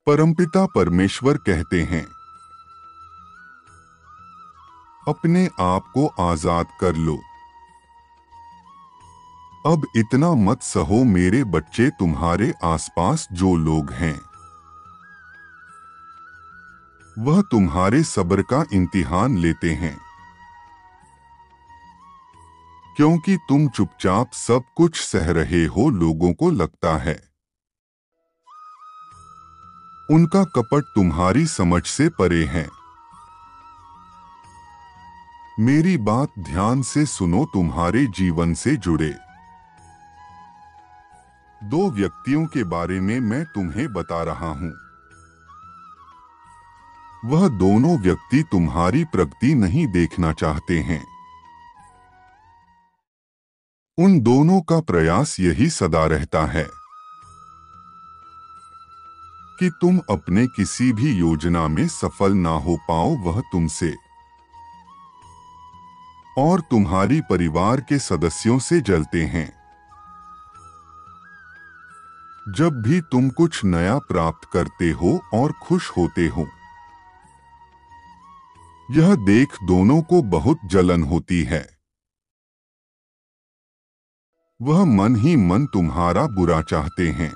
परमपिता परमेश्वर कहते हैं, अपने आप को आजाद कर लो। अब इतना मत सहो मेरे बच्चे। तुम्हारे आसपास जो लोग हैं वह तुम्हारे सब्र का इम्तिहान लेते हैं, क्योंकि तुम चुपचाप सब कुछ सह रहे हो। लोगों को लगता है उनका कपट तुम्हारी समझ से परे है। मेरी बात ध्यान से सुनो। तुम्हारे जीवन से जुड़े दो व्यक्तियों के बारे में मैं तुम्हें बता रहा हूं। वह दोनों व्यक्ति तुम्हारी प्रगति नहीं देखना चाहते हैं। उन दोनों का प्रयास यही सदा रहता है कि तुम अपने किसी भी योजना में सफल ना हो पाओ। वह तुमसे और तुम्हारी परिवार के सदस्यों से जलते हैं। जब भी तुम कुछ नया प्राप्त करते हो और खुश होते हो, यह देख दोनों को बहुत जलन होती है। वह मन ही मन तुम्हारा बुरा चाहते हैं।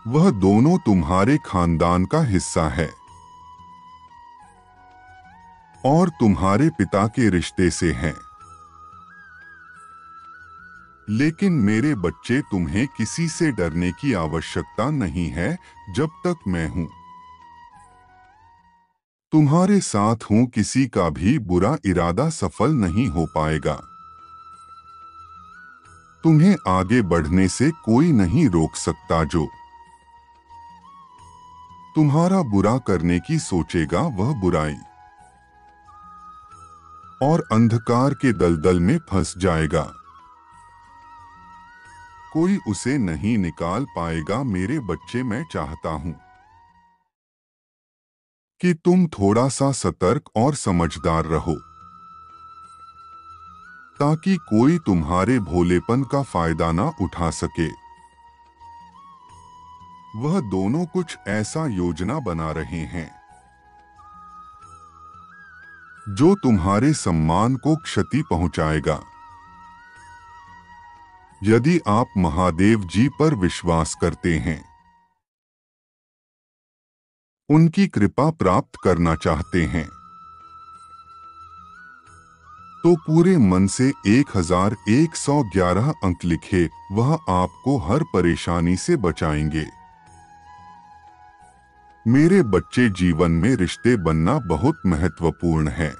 वह दोनों तुम्हारे खानदान का हिस्सा है और तुम्हारे पिता के रिश्ते से हैं। लेकिन मेरे बच्चे, तुम्हें किसी से डरने की आवश्यकता नहीं है जब तक मैं हूं, तुम्हारे साथ हूं। किसी का भी बुरा इरादा सफल नहीं हो पाएगा। तुम्हें आगे बढ़ने से कोई नहीं रोक सकता। जो तुम्हारा बुरा करने की सोचेगा वह बुराई और अंधकार के दलदल में फंस जाएगा। कोई उसे नहीं निकाल पाएगा। मेरे बच्चे, मैं चाहता हूं कि तुम थोड़ा सा सतर्क और समझदार रहो, ताकि कोई तुम्हारे भोलेपन का फायदा ना उठा सके। वह दोनों कुछ ऐसा योजना बना रहे हैं जो तुम्हारे सम्मान को क्षति पहुंचाएगा। यदि आप महादेव जी पर विश्वास करते हैं, उनकी कृपा प्राप्त करना चाहते हैं, तो पूरे मन से 1111 अंक लिखे। वह आपको हर परेशानी से बचाएंगे। मेरे बच्चे, जीवन में रिश्ते बनना बहुत महत्वपूर्ण है,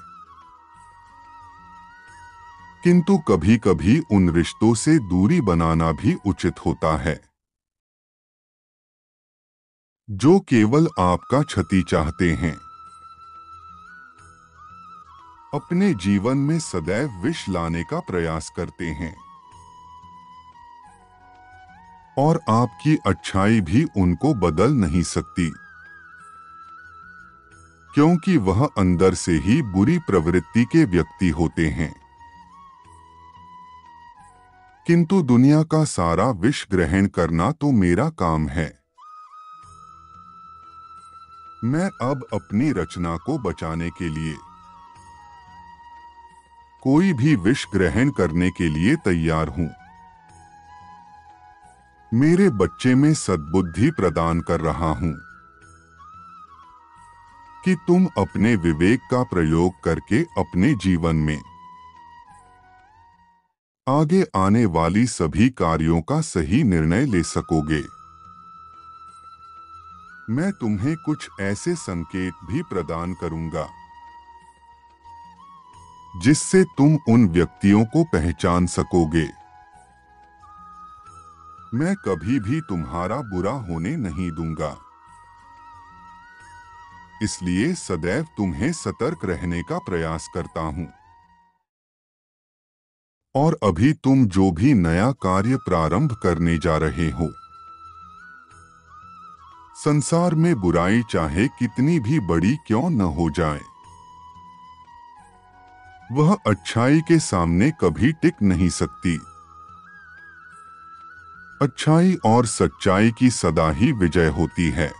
किंतु कभी कभी उन रिश्तों से दूरी बनाना भी उचित होता है जो केवल आपका क्षति चाहते हैं। अपने जीवन में सदैव विष लाने का प्रयास करते हैं और आपकी अच्छाई भी उनको बदल नहीं सकती, क्योंकि वह अंदर से ही बुरी प्रवृत्ति के व्यक्ति होते हैं। किंतु दुनिया का सारा विष ग्रहण करना तो मेरा काम है। मैं अब अपनी रचना को बचाने के लिए कोई भी विष ग्रहण करने के लिए तैयार हूं। मेरे बच्चे, में सद्बुद्धि प्रदान कर रहा हूं कि तुम अपने विवेक का प्रयोग करके अपने जीवन में आगे आने वाली सभी कार्यों का सही निर्णय ले सकोगे। मैं तुम्हें कुछ ऐसे संकेत भी प्रदान करूंगा जिससे तुम उन व्यक्तियों को पहचान सकोगे। मैं कभी भी तुम्हारा बुरा होने नहीं दूंगा, इसलिए सदैव तुम्हें सतर्क रहने का प्रयास करता हूं। और अभी तुम जो भी नया कार्य प्रारंभ करने जा रहे हो, संसार में बुराई चाहे कितनी भी बड़ी क्यों न हो जाए, वह अच्छाई के सामने कभी टिक नहीं सकती। अच्छाई और सच्चाई की सदा ही विजय होती है।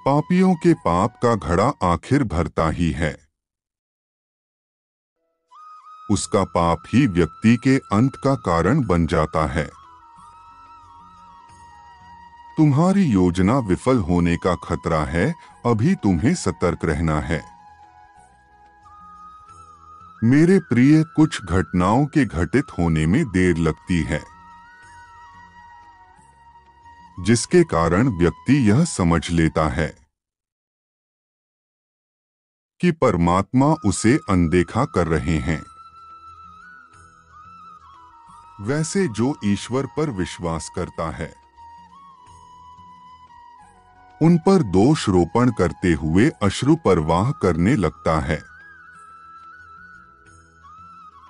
पापियों के पाप का घड़ा आखिर भरता ही है। उसका पाप ही व्यक्ति के अंत का कारण बन जाता है। तुम्हारी योजना विफल होने का खतरा है, अभी तुम्हें सतर्क रहना है। मेरे प्रिय, कुछ घटनाओं के घटित होने में देर लगती है, जिसके कारण व्यक्ति यह समझ लेता है कि परमात्मा उसे अनदेखा कर रहे हैं। वैसे जो ईश्वर पर विश्वास करता है, उन पर दोष रोपण करते हुए अश्रु प्रवाह करने लगता है।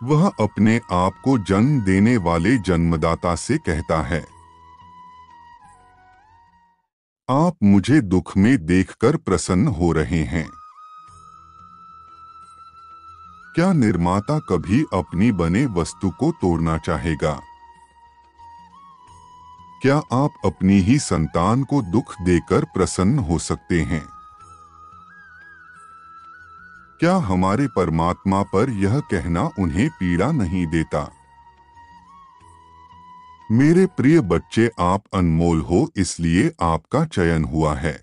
वह अपने आप को जन्म देने वाले जन्मदाता से कहता है, आप मुझे दुख में देखकर प्रसन्न हो रहे हैं। क्या निर्माता कभी अपनी बने वस्तु को तोड़ना चाहेगा? क्या आप अपनी ही संतान को दुख देकर प्रसन्न हो सकते हैं? क्या हमारे परमात्मा पर यह कहना उन्हें पीड़ा नहीं देता? मेरे प्रिय बच्चे, आप अनमोल हो, इसलिए आपका चयन हुआ है।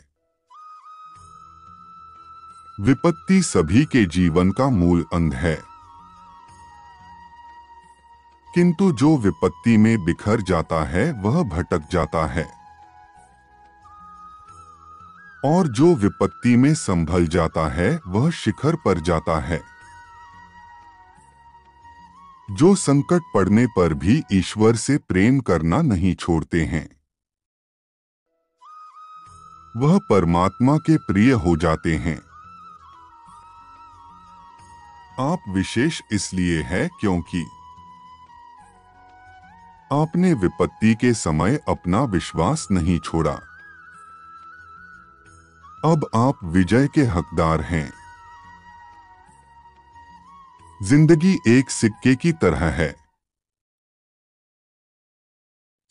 विपत्ति सभी के जीवन का मूल अंग है, किंतु जो विपत्ति में बिखर जाता है वह भटक जाता है, और जो विपत्ति में संभल जाता है वह शिखर पर जाता है। जो संकट पड़ने पर भी ईश्वर से प्रेम करना नहीं छोड़ते हैं, वह परमात्मा के प्रिय हो जाते हैं। आप विशेष इसलिए है क्योंकि आपने विपत्ति के समय अपना विश्वास नहीं छोड़ा। अब आप विजय के हकदार हैं। जिंदगी एक सिक्के की तरह है।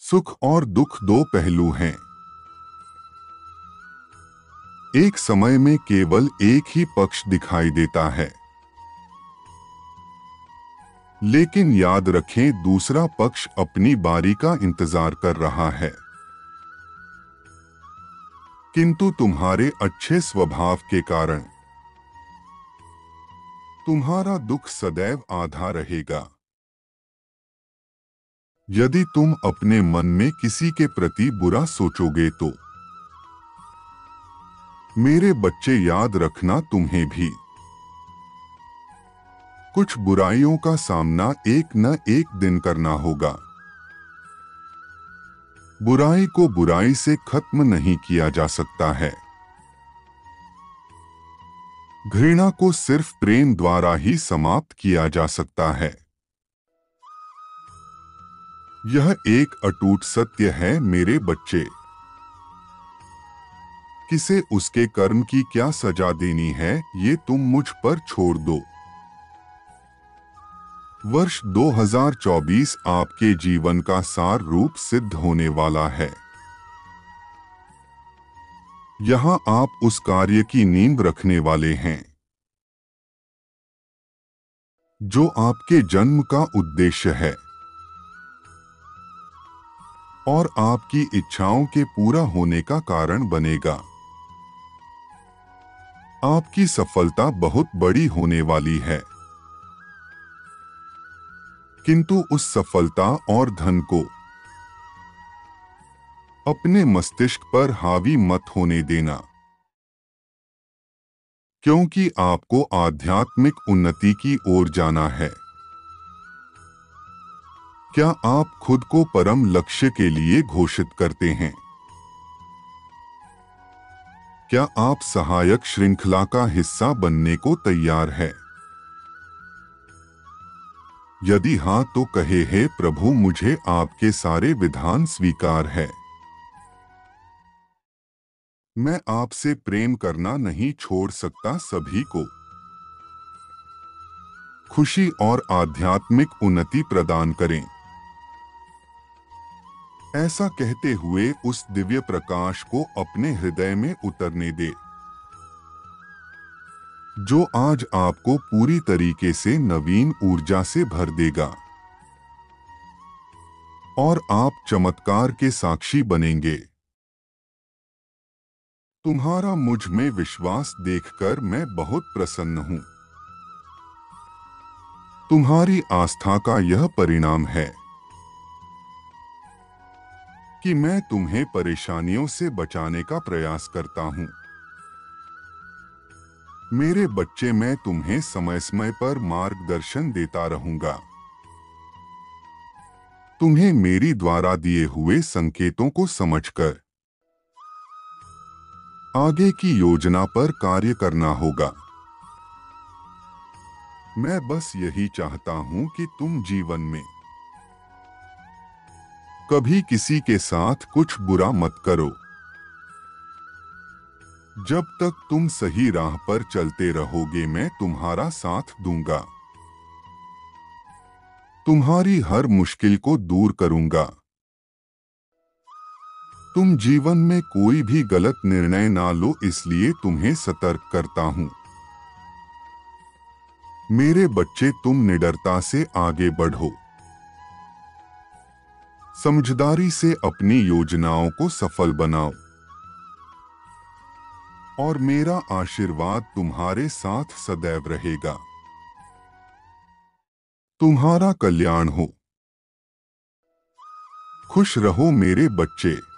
सुख और दुख दो पहलू हैं। एक समय में केवल एक ही पक्ष दिखाई देता है, लेकिन याद रखें, दूसरा पक्ष अपनी बारी का इंतजार कर रहा है। किंतु तुम्हारे अच्छे स्वभाव के कारण तुम्हारा दुख सदैव आधा रहेगा। यदि तुम अपने मन में किसी के प्रति बुरा सोचोगे तो मेरे बच्चे, याद रखना, तुम्हें भी कुछ बुराइयों का सामना एक न एक दिन करना होगा। बुराई को बुराई से खत्म नहीं किया जा सकता है। घृणा को सिर्फ प्रेम द्वारा ही समाप्त किया जा सकता है। यह एक अटूट सत्य है मेरे बच्चे। किसे उसके कर्म की क्या सजा देनी है, ये तुम मुझ पर छोड़ दो। वर्ष 2024 आपके जीवन का सार रूप सिद्ध होने वाला है। यहाँ आप उस कार्य की नींव रखने वाले हैं जो आपके जन्म का उद्देश्य है, और आपकी इच्छाओं के पूरा होने का कारण बनेगा। आपकी सफलता बहुत बड़ी होने वाली है, किंतु उस सफलता और धन को अपने मस्तिष्क पर हावी मत होने देना, क्योंकि आपको आध्यात्मिक उन्नति की ओर जाना है। क्या आप खुद को परम लक्ष्य के लिए घोषित करते हैं? क्या आप सहायक श्रृंखला का हिस्सा बनने को तैयार है? यदि हाँ तो कहे, हे प्रभु, मुझे आपके सारे विधान स्वीकार है। मैं आपसे प्रेम करना नहीं छोड़ सकता। सभी को खुशी और आध्यात्मिक उन्नति प्रदान करें। ऐसा कहते हुए उस दिव्य प्रकाश को अपने हृदय में उतरने दे, जो आज आपको पूरी तरीके से नवीन ऊर्जा से भर देगा और आप चमत्कार के साक्षी बनेंगे। तुम्हारा मुझ में विश्वास देखकर मैं बहुत प्रसन्न हूं। तुम्हारी आस्था का यह परिणाम है कि मैं तुम्हें परेशानियों से बचाने का प्रयास करता हूं। मेरे बच्चे, मैं तुम्हें समय समय पर मार्गदर्शन देता रहूंगा। तुम्हें मेरी द्वारा दिए हुए संकेतों को समझकर आगे की योजना पर कार्य करना होगा। मैं बस यही चाहता हूं कि तुम जीवन में कभी किसी के साथ कुछ बुरा मत करो। जब तक तुम सही राह पर चलते रहोगे, मैं तुम्हारा साथ दूंगा। तुम्हारी हर मुश्किल को दूर करूंगा। तुम जीवन में कोई भी गलत निर्णय ना लो, इसलिए तुम्हें सतर्क करता हूं। मेरे बच्चे, तुम निडरता से आगे बढ़ो। समझदारी से अपनी योजनाओं को सफल बनाओ और मेरा आशीर्वाद तुम्हारे साथ सदैव रहेगा। तुम्हारा कल्याण हो। खुश रहो मेरे बच्चे।